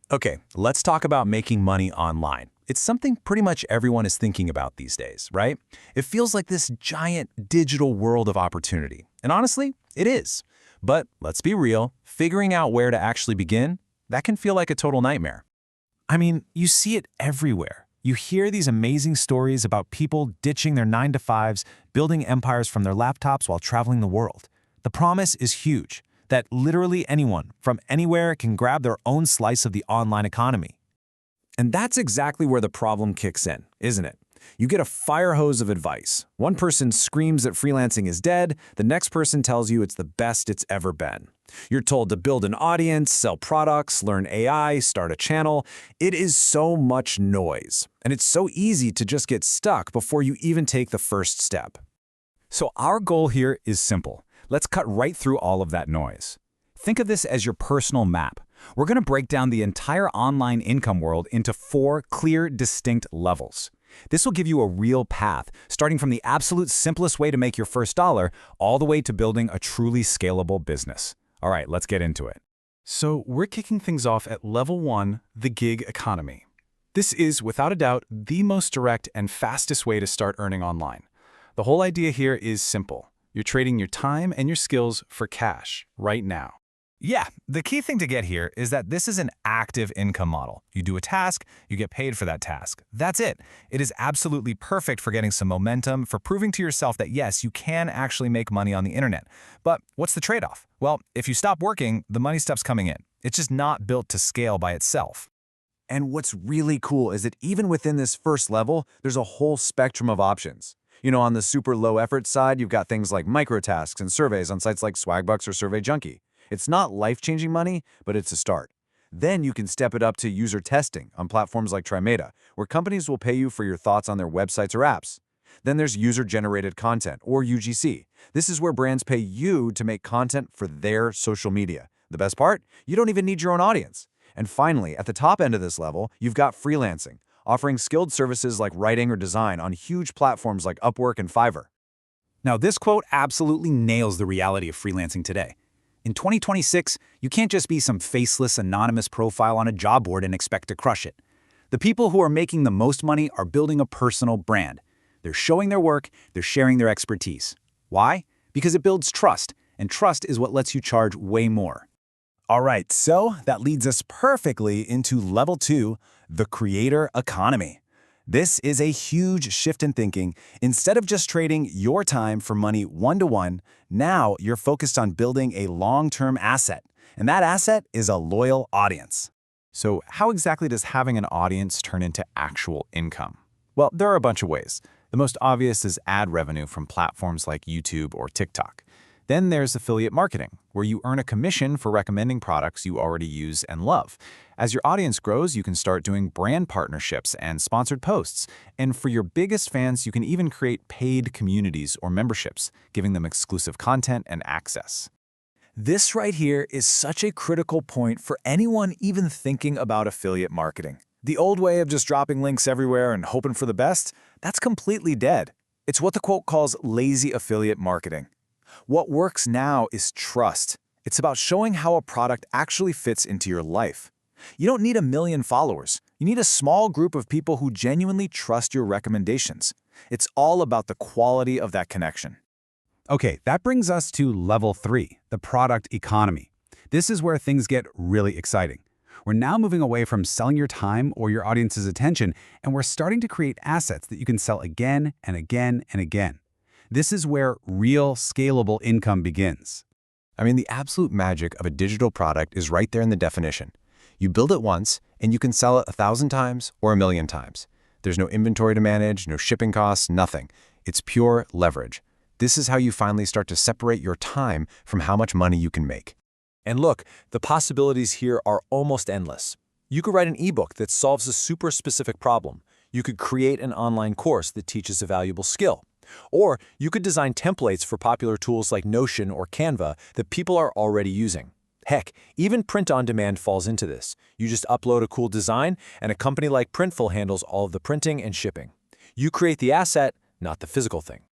Okay, let's talk about making money online. It's something pretty much everyone is thinking about these days, right? It feels like this giant digital world of opportunity. And honestly, it is. But let's be real, figuring out where to actually begin, that can feel like a total nightmare. I mean, you see it everywhere. You hear these amazing stories about people ditching their 9-to-5s, building empires from their laptops while traveling the world. The promise is huge, that literally anyone from anywhere can grab their own slice of the online economy. And that's exactly where the problem kicks in, isn't it? You get a fire hose of advice. One person screams that freelancing is dead, the next person tells you it's the best it's ever been. You're told to build an audience, sell products, learn AI, start a channel. It is so much noise, and it's so easy to just get stuck before you even take the first step. So our goal here is simple. Let's cut right through all of that noise. Think of this as your personal map. We're going to break down the entire online income world into 4 clear, distinct levels. This will give you a real path, starting from the absolute simplest way to make your first dollar, all the way to building a truly scalable business. All right, let's get into it. So we're kicking things off at level 1, the gig economy. This is, without a doubt, the most direct and fastest way to start earning online. The whole idea here is simple. You're trading your time and your skills for cash right now. Yeah, the key thing to get here is that this is an active income model. You do a task, you get paid for that task. That's it. It is absolutely perfect for getting some momentum, for proving to yourself that yes, you can actually make money on the internet. But what's the trade-off? Well, if you stop working, the money stops coming in. It's just not built to scale by itself. And what's really cool is that even within this first level, there's a whole spectrum of options. On the super low effort side, you've got things like microtasks and surveys on sites like Swagbucks or Survey Junkie. It's not life-changing money, but it's a start. Then you can step it up to user testing on platforms like Trimeta, where companies will pay you for your thoughts on their websites or apps. Then there's user-generated content, or UGC. This is where brands pay you to make content for their social media. The best part? You don't even need your own audience. And finally, at the top end of this level, you've got freelancing, offering skilled services like writing or design on huge platforms like Upwork and Fiverr. Now, this quote absolutely nails the reality of freelancing today. In 2026, you can't just be some faceless, anonymous profile on a job board and expect to crush it. The people who are making the most money are building a personal brand. They're showing their work, they're sharing their expertise. Why? Because it builds trust, and trust is what lets you charge way more. All right, so that leads us perfectly into level 2, the creator economy. This is a huge shift in thinking. Instead of just trading your time for money one-to-one, now you're focused on building a long-term asset. And that asset is a loyal audience. So how exactly does having an audience turn into actual income? Well, there are a bunch of ways. The most obvious is ad revenue from platforms like YouTube or TikTok. Then there's affiliate marketing, where you earn a commission for recommending products you already use and love. As your audience grows, you can start doing brand partnerships and sponsored posts. And for your biggest fans, you can even create paid communities or memberships, giving them exclusive content and access. This right here is such a critical point for anyone even thinking about affiliate marketing. The old way of just dropping links everywhere and hoping for the best, that's completely dead. It's what the quote calls lazy affiliate marketing. What works now is trust. It's about showing how a product actually fits into your life. You don't need 1 million followers. You need a small group of people who genuinely trust your recommendations. It's all about the quality of that connection. Okay, that brings us to level 3, the product economy. This is where things get really exciting. We're now moving away from selling your time or your audience's attention, and we're starting to create assets that you can sell again and again and again. This is where real, scalable income begins. I mean, the absolute magic of a digital product is right there in the definition. You build it once, and you can sell it 1,000 times or 1 million times. There's no inventory to manage, no shipping costs, nothing. It's pure leverage. This is how you finally start to separate your time from how much money you can make. And look, the possibilities here are almost endless. You could write an ebook that solves a super specific problem. You could create an online course that teaches a valuable skill. Or you could design templates for popular tools like Notion or Canva that people are already using. Heck, even print on demand falls into this. You just upload a cool design, and a company like Printful handles all of the printing and shipping. You create the asset, not the physical thing.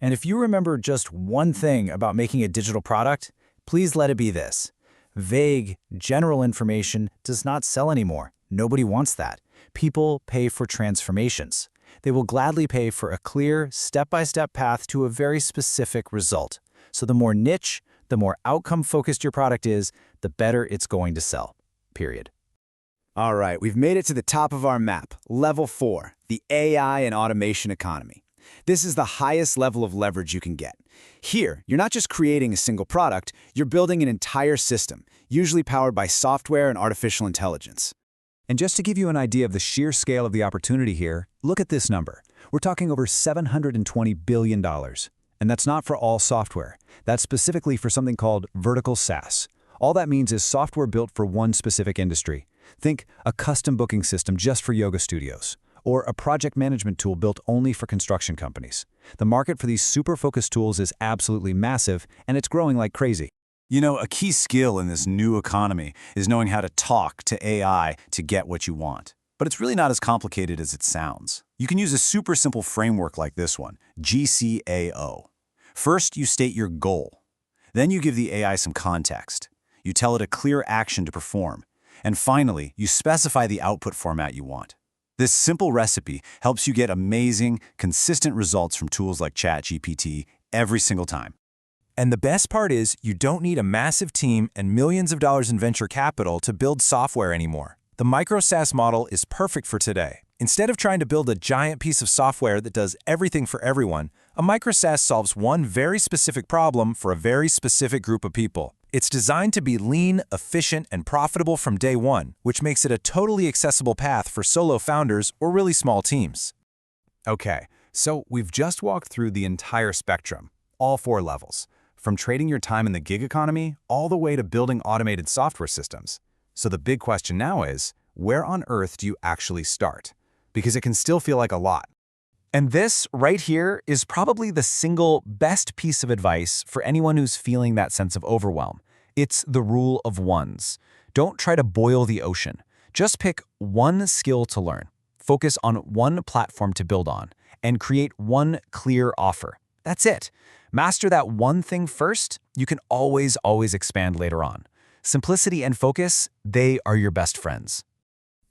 And if you remember just one thing about making a digital product, please let it be this. Vague, general information does not sell anymore. Nobody wants that. People pay for transformations. They will gladly pay for a clear, step-by-step path to a very specific result. So the more niche, the more outcome-focused your product is, the better it's going to sell. Period. All right, we've made it to the top of our map, level 4, the AI and automation economy. This is the highest level of leverage you can get. Here, you're not just creating a single product, you're building an entire system, usually powered by software and artificial intelligence. And just to give you an idea of the sheer scale of the opportunity here, look at this number. We're talking over $720 billion. And that's not for all software. That's specifically for something called vertical SaaS. All that means is software built for one specific industry. Think a custom booking system just for yoga studios, or a project management tool built only for construction companies. The market for these super focused tools is absolutely massive, and it's growing like crazy. You know, a key skill in this new economy is knowing how to talk to AI to get what you want. But it's really not as complicated as it sounds. You can use a super simple framework like this one, GCAO. First, you state your goal. Then you give the AI some context. You tell it a clear action to perform. And finally, you specify the output format you want. This simple recipe helps you get amazing, consistent results from tools like ChatGPT every single time. And the best part is, you don't need a massive team and millions of dollars in venture capital to build software anymore. The micro SaaS model is perfect for today. Instead of trying to build a giant piece of software that does everything for everyone, a micro SaaS solves one very specific problem for a very specific group of people. It's designed to be lean, efficient, and profitable from day one, which makes it a totally accessible path for solo founders or really small teams. Okay, so we've just walked through the entire spectrum, all 4 levels, from trading your time in the gig economy all the way to building automated software systems. So the big question now is, where on earth do you actually start? Because it can still feel like a lot. And this right here is probably the single best piece of advice for anyone who's feeling that sense of overwhelm. It's the rule of ones. Don't try to boil the ocean. Just pick one skill to learn, focus on one platform to build on, and create one clear offer. That's it. Master that one thing first, you can always expand later on. Simplicity and focus, they are your best friends.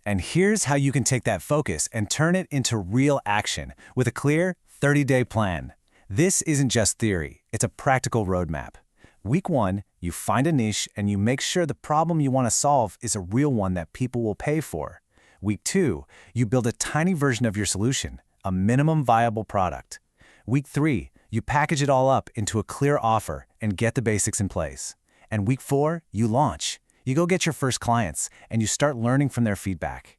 And here's how you can take that focus and turn it into real action with a clear 30-day plan. This isn't just theory, it's a practical roadmap. Week 1, you find a niche and you make sure the problem you want to solve is a real one that people will pay for. Week 2, you build a tiny version of your solution, a minimum viable product. Week 3, you package it all up into a clear offer and get the basics in place. And week 4, you launch. You go get your first clients, and you start learning from their feedback.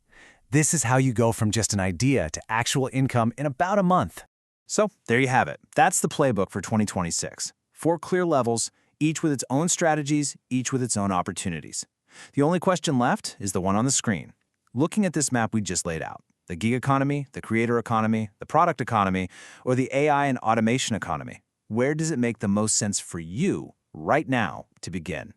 This is how you go from just an idea to actual income in about a month. So there you have it. That's the playbook for 2026. 4 clear levels, each with its own strategies, each with its own opportunities. The only question left is the one on the screen. Looking at this map we just laid out, the gig economy, the creator economy, the product economy, or the AI and automation economy, where does it make the most sense for you right now to begin?